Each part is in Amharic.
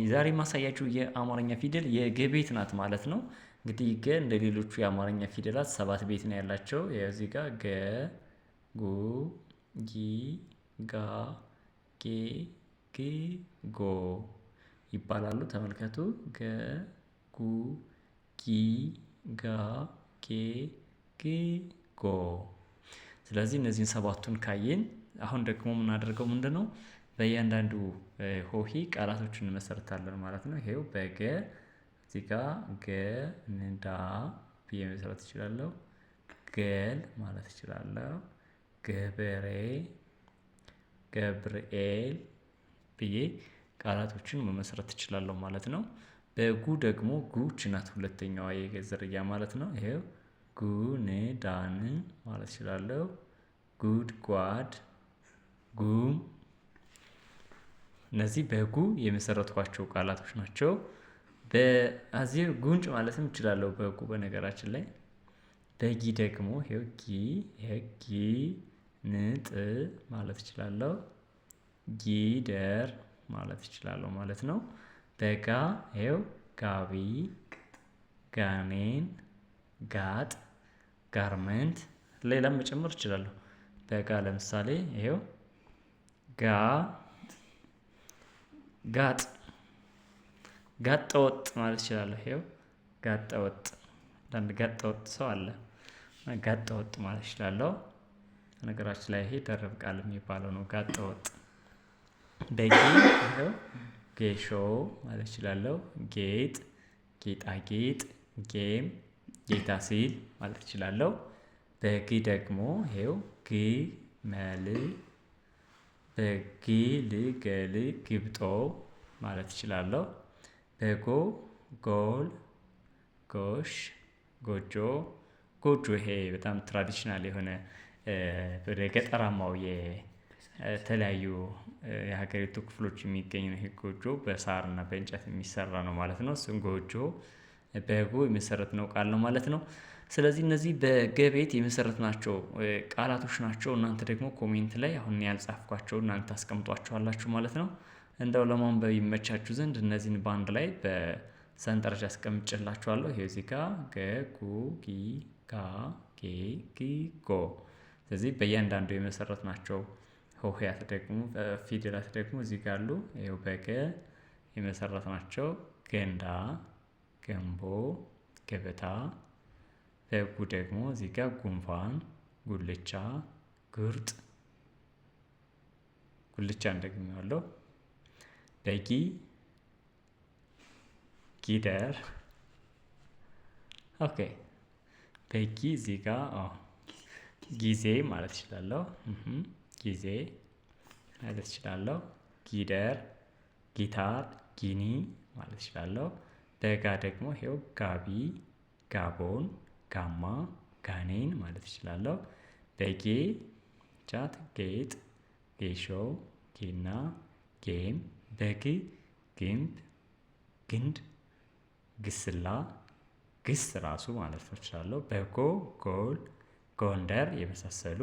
ዛሬ ማሳያችሁ የአማርኛ ፊደል የገ ቤት ናት ማለት ነው። እንግዲህ ገ እንደ ሌሎቹ የአማርኛ ፊደላት 7 ቤት ነው ያላቸው። እዚህ ጋር ገ፣ ጉ፣ ጊ፣ ጋ፣ ጌ፣ ግ፣ ጎ ይባላሉ። ተመልከቱ። ገ፣ ጉ፣ ጊ፣ ጋ፣ ጌ፣ ግ፣ ጎ። ስለዚህ እነዚህን ሰባቱን ካየን አሁን ደግሞ የምናደርገው ምንድነው? በእያንዳንዱ ሆሄ ቃላቶችን እንመሰርታለን ማለት ነው። ይሄው በገ እዚህ ጋር ገ ንዳ ብዬ መሰረት እችላለሁ። ገል ማለት እችላለሁ። ገበሬ፣ ገብርኤል ብዬ ቃላቶችን መመስረት እችላለሁ ማለት ነው። በጉ ደግሞ ጉች ናት ሁለተኛዋ የገ ዝርያ ማለት ነው። ይሄው ጉንዳን ማለት እችላለሁ። ጉድጓድ፣ ጉም እነዚህ በጉ የመሰረትኳቸው ቃላቶች ናቸው። በዚህ ጉንጭ ማለትም እችላለሁ በጉ በነገራችን ላይ። በጊ ደግሞ ይሄው ጊ ንጥ ማለት እችላለሁ። ጊደር ማለት እችላለሁ ማለት ነው። በጋ ይሄው ጋቢ፣ ጋኔን፣ ጋጥ፣ ጋርመንት ሌላም መጨመር እችላለሁ። በጋ ለምሳሌ ይሄው ጋጥ ጋጠ ወጥ ማለት እችላለሁ። ይሄው ጋጠ ወጥ አንዳንድ ጋጠ ወጥ ሰው አለ። ጋጠ ወጥ ማለት እችላለሁ። ነገራችን ላይ ይሄ ደረብ ቃል የሚባለው ነው። ጋጠ ወጥ። በጌ ይሄው ጌሾ ማለት እችላለሁ። ጌጥ፣ ጌጣጌጥ፣ ጌም፣ ጌታ ሲል ማለት እችላለሁ። በግ ደግሞ ይሄው ግመል፣ በግል ገል ግብጦ ማለት እችላለሁ። በጎ ጎል፣ ጎሽ፣ ጎጆ ጎጆ ይሄ በጣም ትራዲሽናል የሆነ ወደ ገጠራማው የተለያዩ የሀገሪቱ ክፍሎች የሚገኝ ነው። ይሄ ጎጆ በሳርና በእንጨት የሚሰራ ነው ማለት ነው። እሱም ጎጆ በጎ የመሰረት ነው ቃል ነው ማለት ነው። ስለዚህ እነዚህ በገ ቤት የመሰረትናቸው ቃላቶች ናቸው። እናንተ ደግሞ ኮሜንት ላይ አሁን ያልጻፍኳቸው እናንተ ታስቀምጧቸዋላችሁ ማለት ነው። እንደው ለማንበብ ይመቻችሁ ዘንድ እነዚህን ባንድ ላይ በሰንጠረዥ አስቀምጬላችኋለሁ። ይሄው እዚህ ጋር ገ፣ ጉ፣ ጊ፣ ጋ፣ ጌ፣ ግ፣ ጎ። ስለዚህ በእያንዳንዱ የመሰረትናቸው ሆሄያት ደግሞ ፊደላት ደግሞ እዚህ ጋር አሉ። ይሄው በገ የመሰረትናቸው ገንዳ፣ ገንቦ፣ ገበታ። በጉ ደግሞ እዚህ ጋር ጉንፋን፣ ጉልቻ፣ ጉርጥ፣ ጉልቻ እንደግሜዋለሁ። በጊ ጊደር። ኦኬ በጊ እዚህ ጋር ጊዜ ማለት እችላለሁ። ጊዜ ማለት እችላለሁ። ጊደር፣ ጊታር፣ ጊኒ ማለት እችላለሁ። በጋ ደግሞ ይሄው ጋቢ፣ ጋቦን፣ ጋማ፣ ጋኔን ማለት እችላለሁ። በጌ ቻት፣ ጌጥ፣ ጌሾ፣ ጌና፣ ጌም። በግ ግንብ፣ ግንድ፣ ግስላ፣ ግስ ራሱ ማለት እችላለሁ። በጎ ጎል፣ ጎንደር የመሳሰሉ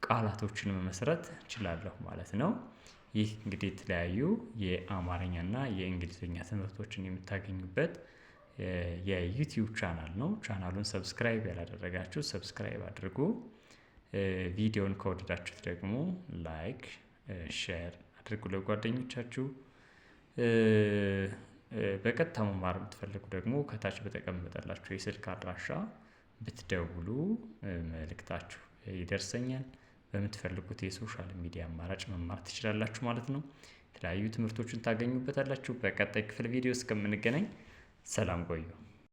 ቃላቶችን መመስረት እችላለሁ ማለት ነው። ይህ እንግዲህ የተለያዩ የአማርኛና የእንግሊዝኛ ትምህርቶችን የምታገኙበት የዩቲዩብ ቻናል ነው። ቻናሉን ሰብስክራይብ ያላደረጋችሁ ሰብስክራይብ አድርጉ። ቪዲዮን ከወደዳችሁት ደግሞ ላይክ፣ ሼር አድርጉ ለጓደኞቻችሁ። በቀጥታ መማር የምትፈልጉ ደግሞ ከታች በተቀመጠላችሁ የስልክ አድራሻ ብትደውሉ መልእክታችሁ ይደርሰኛል። በምትፈልጉት የሶሻል ሚዲያ አማራጭ መማር ትችላላችሁ ማለት ነው። የተለያዩ ትምህርቶችን ታገኙበታላችሁ። በቀጣይ ክፍል ቪዲዮ እስከምንገናኝ ሰላም ቆዩ።